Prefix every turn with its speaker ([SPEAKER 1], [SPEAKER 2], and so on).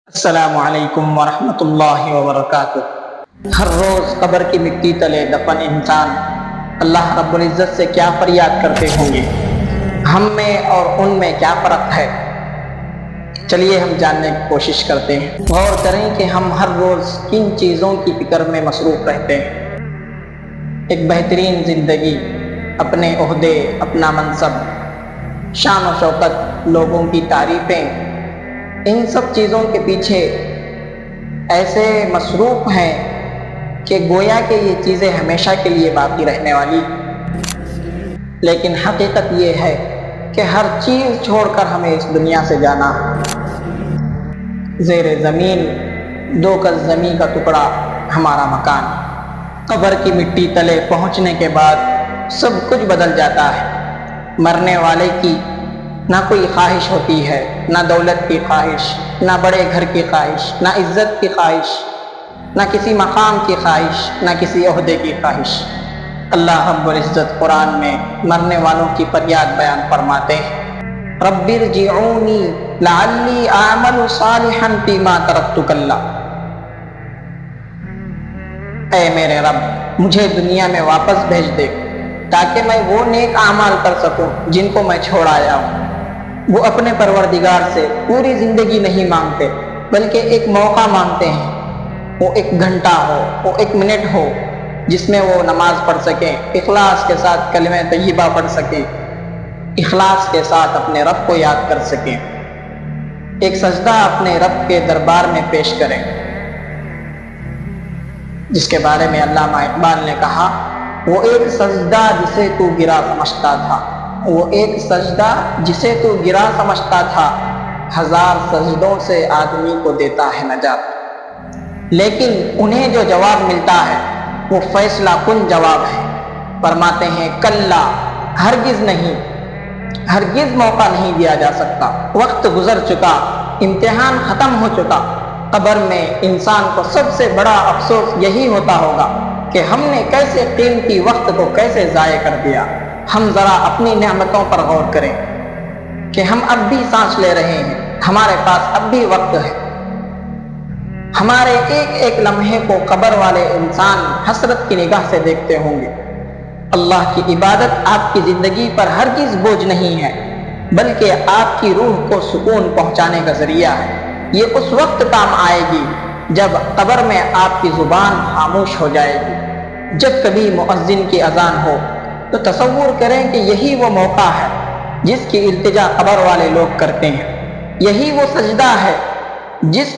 [SPEAKER 1] السلام علیکم ورحمۃ اللہ وبرکاتہ۔ ہر روز قبر کی مٹی تلے دفن انسان اللہ رب العزت سے کیا فریاد کرتے ہوں گے؟ ہم میں اور ان میں کیا فرق ہے؟ چلیے ہم جاننے کی کوشش کرتے ہیں۔ غور کریں کہ ہم ہر روز کن چیزوں کی فکر میں مصروف رہتے ہیں۔ ایک بہترین زندگی، اپنے عہدے، اپنا منصب، شان و شوکت، لوگوں کی تعریفیں، ان سب چیزوں کے پیچھے ایسے مصروف ہیں کہ گویا کہ یہ چیزیں ہمیشہ کے لیے باقی رہنے والی، لیکن حقیقت یہ ہے کہ ہر چیز چھوڑ کر ہمیں اس دنیا سے جانا ہے۔ زیر زمین 2 گز زمین کا ٹکڑا ہمارا مکان، قبر کی مٹی تلے پہنچنے کے بعد سب کچھ بدل جاتا ہے۔ مرنے والے کی نہ کوئی خواہش ہوتی ہے، نہ دولت کی خواہش، نہ بڑے گھر کی خواہش، نہ عزت کی خواہش، نہ کسی مقام کی خواہش، نہ کسی عہدے کی خواہش۔ اللہ رب العزت قرآن میں مرنے والوں کی فریاد بیان فرماتے ہیں، رب ارجعونی لعلی اعمل صالحا فیما ترکت کلا۔ اے میرے رب، مجھے دنیا میں واپس بھیج دے تاکہ میں وہ نیک اعمال کر سکوں جن کو میں چھوڑ آیا ہوں۔ وہ اپنے پروردگار سے پوری زندگی نہیں مانگتے، بلکہ ایک موقع مانگتے ہیں، وہ 1 گھنٹہ ہو، وہ 1 منٹ ہو، جس میں وہ نماز پڑھ سکیں، اخلاص کے ساتھ کلمہ طیبہ پڑھ سکیں، اخلاص کے ساتھ اپنے رب کو یاد کر سکیں، ایک سجدہ اپنے رب کے دربار میں پیش کریں، جس کے بارے میں علامہ اقبال نے کہا، وہ ایک سجدہ جسے تو گرا سمجھتا تھا، وہ ایک سجدہ جسے تو گرا سمجھتا تھا، 1000 سجدوں سے آدمی کو دیتا ہے نجات۔ لیکن انہیں جو جواب ملتا ہے وہ فیصلہ کن جواب ہے۔ فرماتے ہیں، کلا، ہرگز نہیں، ہرگز موقع نہیں دیا جا سکتا، وقت گزر چکا، امتحان ختم ہو چکا۔ قبر میں انسان کو سب سے بڑا افسوس یہی ہوتا ہوگا کہ ہم نے کیسے قیمتی وقت کو کیسے ضائع کر دیا۔ ہم ذرا اپنی نعمتوں پر غور کریں کہ ہم اب بھی سانس لے رہے ہیں، ہمارے پاس اب بھی وقت ہے۔ ہمارے ایک ایک لمحے کو قبر والے انسان حسرت کی نگاہ سے دیکھتے ہوں گے۔ اللہ کی عبادت آپ کی زندگی پر ہرگز بوجھ نہیں ہے، بلکہ آپ کی روح کو سکون پہنچانے کا ذریعہ ہے۔ یہ اس وقت کام آئے گی جب قبر میں آپ کی زبان خاموش ہو جائے گی۔ جب کبھی مؤذن کی اذان ہو تو تصور کریں کہ یہی وہ موقع ہے جس کی التجا قبر والے لوگ کرتے ہیں، یہی وہ سجدہ ہے جس